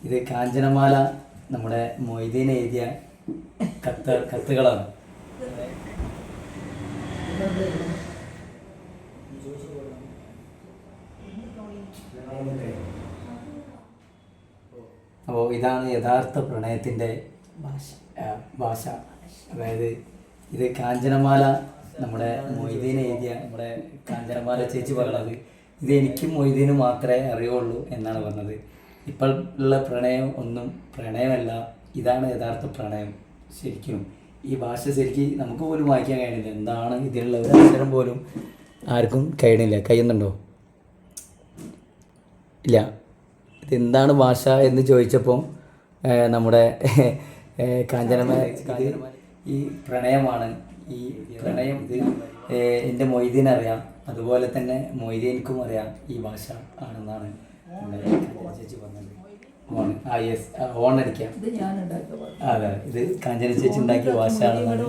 ഇത് കാഞ്ചനമാല നമ്മുടെ മൊയ്തീൻ എഴുതിയ കത്തുകളാണ്. അപ്പോൾ ഇതാണ് യഥാർത്ഥ പ്രണയത്തിൻ്റെ ഭാഷ. അതായത് ഇത് കാഞ്ചനമാല നമ്മുടെ മൊയ്തീൻ എഴുതിയ നമ്മുടെ കാഞ്ചനമാല ചേച്ചി പറയണത് ഇത് എനിക്കും മൊയ്തീനും മാത്രമേ അറിയുള്ളൂ എന്നാണ് പറഞ്ഞത്. ഇപ്പോൾ ഉള്ള പ്രണയം ഒന്നും പ്രണയമല്ല, ഇതാണ് യഥാർത്ഥ പ്രണയം. ശരിക്കും ഈ ഭാഷ ശരിക്കും നമുക്ക് പോലും വായിക്കാൻ കഴിയണില്ല. എന്താണ് ഇതിലുള്ള ഒരു അക്ഷരം പോലും ആർക്കും കഴിയണില്ല. കഴിയുന്നുണ്ടോ? ഇല്ല. ഇതെന്താണ് ഭാഷ എന്ന് ചോദിച്ചപ്പോൾ നമ്മുടെ കാഞ്ചനമാല ഈ പ്രണയമാണ്. ഈ പ്രണയം ഇത് എൻ്റെ മൊയ്തീനറിയാം, അതുപോലെ തന്നെ മൊയ്തീൻക്കും അറിയാം ഈ ഭാഷ ആണെന്നാണ് നമ്മുടെ ചേച്ചി പറഞ്ഞത്. ഓൺ അടിക്കാം. അതെ, ഇത് കാഞ്ചന ചേച്ചി ഉണ്ടാക്കിയ ഭാഷയാണെന്നാണ്.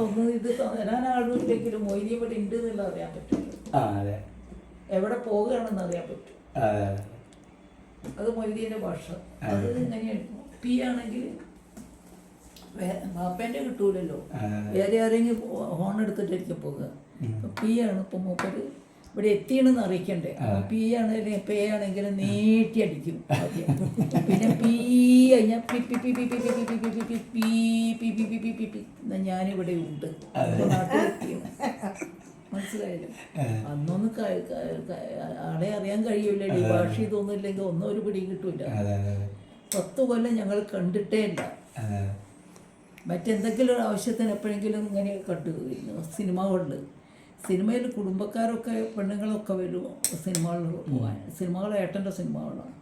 അതെ, എവിടെ പോകുകയാണെന്ന് അറിയാൻ പറ്റും. അത് മൊയ്തീൻ്റെ ഭാഷ. അത് ഇങ്ങനെയാണ്. പി ആണെങ്കിൽ ബാപ്പേൻ്റെ കിട്ടൂലല്ലോ, വേറെ ആരെങ്കിലും ഹോൺ എടുത്തിട്ടായിരിക്കും പോകുക. പി ആണ് ഇപ്പം മൂപ്പര് ഇവിടെ എത്തിയെന്ന് അറിയിക്കണ്ടേ. പി ആണെങ്കിലും പേ ആണെങ്കിലും നീട്ടി അടിക്കും ആദ്യം. പിന്നെ പീ കഴിഞ്ഞാൽ P P P P P P P P P P P P P P P P P എന്നാ ഞാനിവിടെ ഉണ്ട് നാട്ടിലെത്തിയും. മനസ്സിലായില്ലേ? അന്നൊന്നും ആളെ അറിയാൻ കഴിയൂല. ഭാഷ ഇതൊന്നുമില്ലെങ്കിൽ ഒന്നും ഒരു പിടിയും കിട്ടൂല. 10 കൊല്ലം ഞങ്ങൾ കണ്ടിട്ടേ ഇല്ല. മറ്റെന്തെങ്കിലും ഒരു ആവശ്യത്തിന് എപ്പോഴെങ്കിലും ഇങ്ങനെ കണ്ടു. സിനിമയിൽ കുടുംബക്കാരൊക്കെ പെണ്ണുങ്ങളൊക്കെ വരും സിനിമകളിൽ പോകാൻ. സിനിമകൾ ഏട്ടൻ്റെ സിനിമകളാണ്.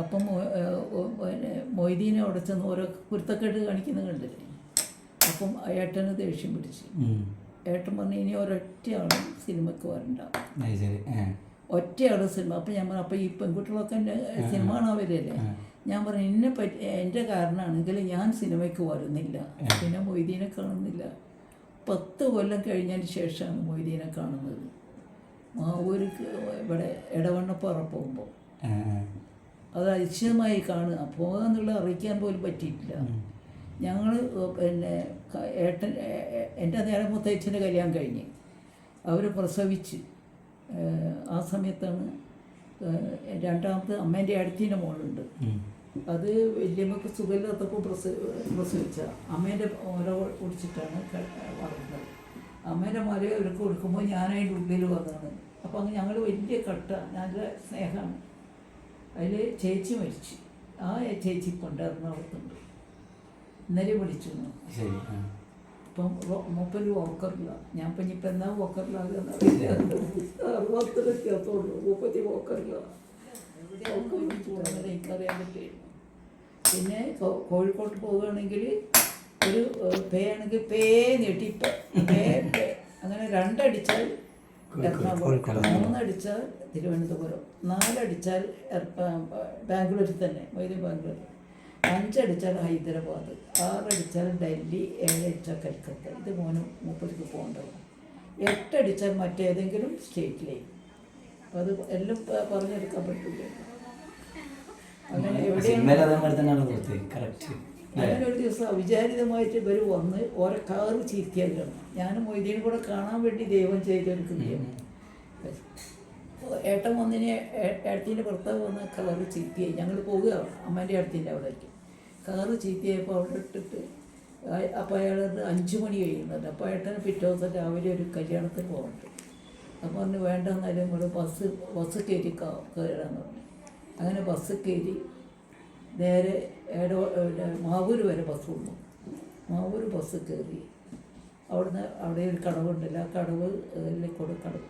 അപ്പം മൊയ്തീനെ അവിടെ ചെന്ന് ഓരോ കുരുത്തക്കേട് കാണിക്കുന്നത് കണ്ടില്ലേ. അപ്പം ഏട്ടന് ദേഷ്യം പിടിച്ച് ഏട്ടൻ പറഞ്ഞു ഇനി ഒരൊറ്റയാളും സിനിമയ്ക്ക് വരണ്ട, ഒറ്റയാളും സിനിമ. അപ്പം ഞാൻ പറഞ്ഞു അപ്പം ഈ പെൺകുട്ടികളൊക്കെ എൻ്റെ സിനിമ കാണാൻ വരികയല്ലേ. ഞാൻ പറഞ്ഞു എൻ്റെ കാരണമാണെങ്കിൽ ഞാൻ സിനിമയ്ക്ക് വരുന്നില്ല. പിന്നെ മൊയ്തീനെ കാണുന്നില്ല. 10 കൊല്ലം കഴിഞ്ഞതിന് ശേഷമാണ് മൊയ്തീനെ കാണുന്നത്. മാവൂർക്ക് ഇവിടെ ഇടവണ്ണപ്പാറ പോകുമ്പോൾ അത് അതിശയമായി കാണുക. പോകാന്നുള്ള അറിയിക്കാൻ പോലും പറ്റിയിട്ടില്ല. ഞങ്ങൾ പിന്നെ ഏട്ടൻ എൻ്റെ നേരെ മുത്തച്ഛൻ്റെ കല്യാണം കഴിഞ്ഞ് അവർ പ്രസവിച്ച് ആ സമയത്താണ് രണ്ടാമത് അമ്മേൻ്റെ അടുത്തിൻ്റെ മോളുണ്ട്. അത് വല്യമ്മക്ക് സുഖമില്ലാത്തപ്പോൾ പ്രസവിച്ച അമ്മേൻ്റെ മുല കുടിച്ചിട്ടാണ് വളർന്നത്. അമ്മേൻ്റെ മുല ഇവർക്ക് കൊടുക്കുമ്പോൾ ഞാനതിൻ്റെ ഉള്ളിൽ വന്നതാണ്. അപ്പോൾ അങ്ങ് ഞങ്ങൾ വലിയ കട്ട, നല്ല സ്നേഹമാണ്. അതിൽ ചേച്ചി മരിച്ചു. ആ ചേച്ചി ഇപ്പം ഉണ്ട്, എറണാകുളത്തുണ്ട്. ഇന്നലെ വിളിച്ചു. ഇപ്പം മൂപ്പര് വോക്കറില്ല. ഞാൻ ഇപ്പം ഇനിയിപ്പോൾ എന്നാ വോക്കറിലാകുന്ന 60 വ്യത്യാസമുള്ളൂ. മൂപ്പത്തി വോക്കറില്ല. എനിക്കറിയാൻ പറ്റില്ല. പിന്നെ കോഴിക്കോട്ട് പോവുകയാണെങ്കിൽ ഒരു പേ ആണെങ്കിൽ പേ നീട്ടി പേ അങ്ങനെ 2 അടിച്ചാൽ എറണാകുളം, 3 അടിച്ചാൽ തിരുവനന്തപുരം, 4 അടിച്ചാൽ ബാംഗ്ലൂരിൽ തന്നെ മൊയ്തീൻ ബാംഗ്ലൂർ, 5 അടിച്ചാൽ ഹൈദരാബാദ്, 6 അടിച്ചാൽ ഡൽഹി, 7 അടിച്ചാൽ കൽക്കത്ത. ഇത് മൂപ്പർക്ക് പോകേണ്ടത്. 8 അടിച്ചാൽ മറ്റേതെങ്കിലും സ്റ്റേറ്റിലേക്ക്. അപ്പം അത് എല്ലാം പറഞ്ഞെടുക്കാൻ പറ്റില്ല. അങ്ങനെ അങ്ങനെ ഒരു ദിവസം അവിചാരിതമായിട്ട് ഇവർ വന്ന് ഓരോ കാറ് ചീറ്റിയാലാണ്. ഞാനും മൊയ്തീനും കൂടെ കാണാൻ വേണ്ടി ദൈവം ചെയ്തൊരു ക്രിയയാണ്. ഏട്ടൻ വന്നിന് ഏട്ടത്തിൻ്റെ ഭർത്താവ് വന്ന് കാറ് ചീറ്റിയായി. ഞങ്ങൾ പോകുക അമ്മേൻ്റെ ഏട്ടത്തിൻ്റെ അവിടേക്ക്. കാറ് ചീറ്റിയായപ്പോൾ അവിടെ ഇട്ടിട്ട് അപ്പോൾ അയാൾ 5 മണി കഴിയുന്നുണ്ട്. അപ്പോൾ ഏട്ടന് പിറ്റേ ദിവസം രാവിലെ ഒരു കല്യാണത്തിന് പോകണ്ട്. അപ്പോൾ പറഞ്ഞു വേണ്ട, എന്നാലും നമ്മൾ ബസ് കയറി കയറാൻ പറഞ്ഞു. അങ്ങനെ ബസ് കയറി നേരെ മാവൂർ വരെ ബസ് വന്നു. മാവൂർ ബസ് കയറി അവിടെ ഒരു കടവുണ്ടല്ലോ, ആ കടവ് കൂടെ കടവ്.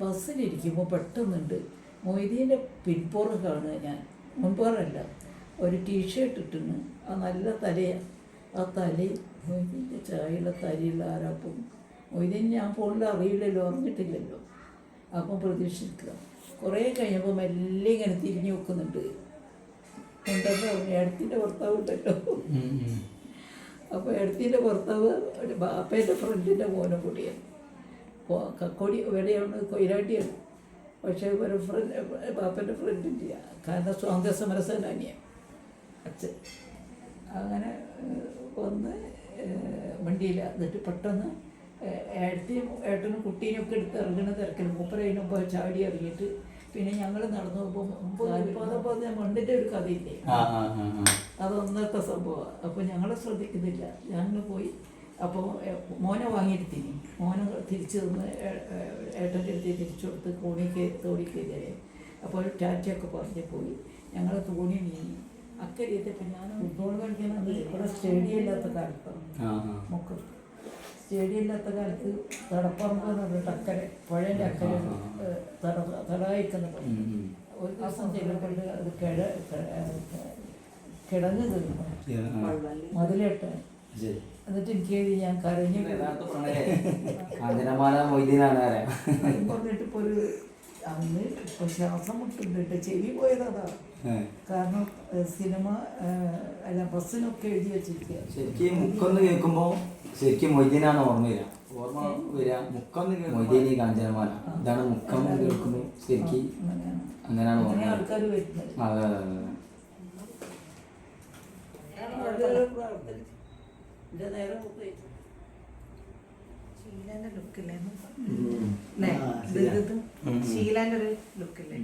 ബസ്സിലിരിക്കുമ്പോൾ പെട്ടെന്നുണ്ട് മൊയ്തീൻ്റെ പിൻപുറം കാണുക. ഞാൻ മുൻപുറമല്ല, ഒരു ടീഷർട്ട് ഇട്ടിന്. ആ നല്ല തലയാണ്. ആ തലയും മൊയ്തീൻ്റെ ചായയുള്ള തലയുള്ള ആരാപ്പം മൊയ്തീൻ ഞാൻ ഫോണിൽ അറിയില്ലല്ലോ, അറിഞ്ഞിട്ടില്ലല്ലോ. അപ്പം പ്രതീക്ഷിക്കുക. കുറേ കഴിഞ്ഞപ്പോൾ മെല്ലെ ഇങ്ങനെ തിരിഞ്ഞു നോക്കുന്നുണ്ട്. ഉണ്ടല്ലോ ഏടത്തിൻ്റെ ഭർത്താവ് ഉണ്ടല്ലോ. അപ്പോൾ ഏടത്തിൻ്റെ ഭർത്താവ് ബാപ്പേൻ്റെ ഫ്രണ്ടിൻ്റെ മോനെ കൂടിയാണ്. കക്കോടി എവിടെയാണ്, കൊയിലാട്ടിയാണ്. പക്ഷേ ഒരു ബാപ്പൻ്റെ ഫ്രണ്ടിൻ്റെ കാരണം സ്വാതന്ത്ര്യ സമര സേനാനിയാണ്. അച്ഛൻ അങ്ങനെ വന്ന് വണ്ടിയിൽ എന്നിട്ട് പെട്ടെന്ന് ഏട്ടനും കുട്ടീനും ഒക്കെ എടുത്ത് ഇറങ്ങുന്ന തിരക്കിൽ മൂപ്പരതിനൊപ്പം ചാടി ഇറങ്ങിയിട്ട് പിന്നെ ഞങ്ങൾ നടന്നു പോകുമ്പോൾ മണ്ണിൻ്റെ ഒരു കഥയില്ലേ, അതൊന്നത്തെ സംഭവമാണ്. അപ്പോൾ ഞങ്ങളെ ശ്രദ്ധിക്കുന്നില്ല. ഞങ്ങൾ പോയി അപ്പോൾ മോനെ വാങ്ങിയിരുത്തിന്, മോനെ തിരിച്ചു തന്ന് ഏട്ടൻ്റെ അടുത്ത് തിരിച്ചു കൊടുത്ത് തോണിക്കയറിയായി. അപ്പോൾ ടാറ്റയൊക്കെ പറഞ്ഞ് പോയി. ഞങ്ങൾ തോണി നീങ്ങി അക്കരയത്തപ്പോൾ ഞാൻ ഫുട്ബോൾ കളിക്കാനാണ് ഇവിടെ സ്റ്റേഡിയം ഇല്ലാത്ത കാലത്താണ് മക്കൾ. സ്റ്റേഡിയം ഇല്ലാത്ത കാലത്ത് തടപ്പറമ്പ് എന്ന് പറഞ്ഞിട്ട് അക്കരെ പുഴേൻ്റെ അക്കരെ തടായിക്കുന്ന പോലെ ഒരു ദിവസം ചെല്ലുമ്പോൾ അത് കിടങ്ങ് തീർന്നു മതിലേട്ട്. എന്നിട്ട് എനിക്ക് എഴുതി ഞാൻ കരഞ്ഞു പറഞ്ഞിട്ട് ഇപ്പോൾ ഒരു അന്ന് ഇപ്പോൾ ശ്വാസം മുട്ടുന്നുണ്ട്, ചെവി പോയതാണ്. കാരണം സിനിമ അല്ല ബസ്സിനൊക്കെ എഴുതി വെച്ചിരിക്കുക. ശരിക്കും മുക്കൊന്ന് കേൾക്കുമ്പോൾ ശരിക്കും മൊയ്തീനാണ് ഓർമ്മ വരിക. മുക്കൊന്ന് മൊയ്തീനി കാഞ്ചനമാല, ഇതാണ് മുക്കം കേൾക്കുമ്പോൾ ശരിക്കും അങ്ങനെയാണ് ഓർമ്മ. ആൾക്കാർ വരുന്നത്. അതെ അതെ അതെ. ഷീലാന്റെ ലുക്കില്ലേ, ഷീലാന്റെ ഒരു ലുക്കില്ലേ.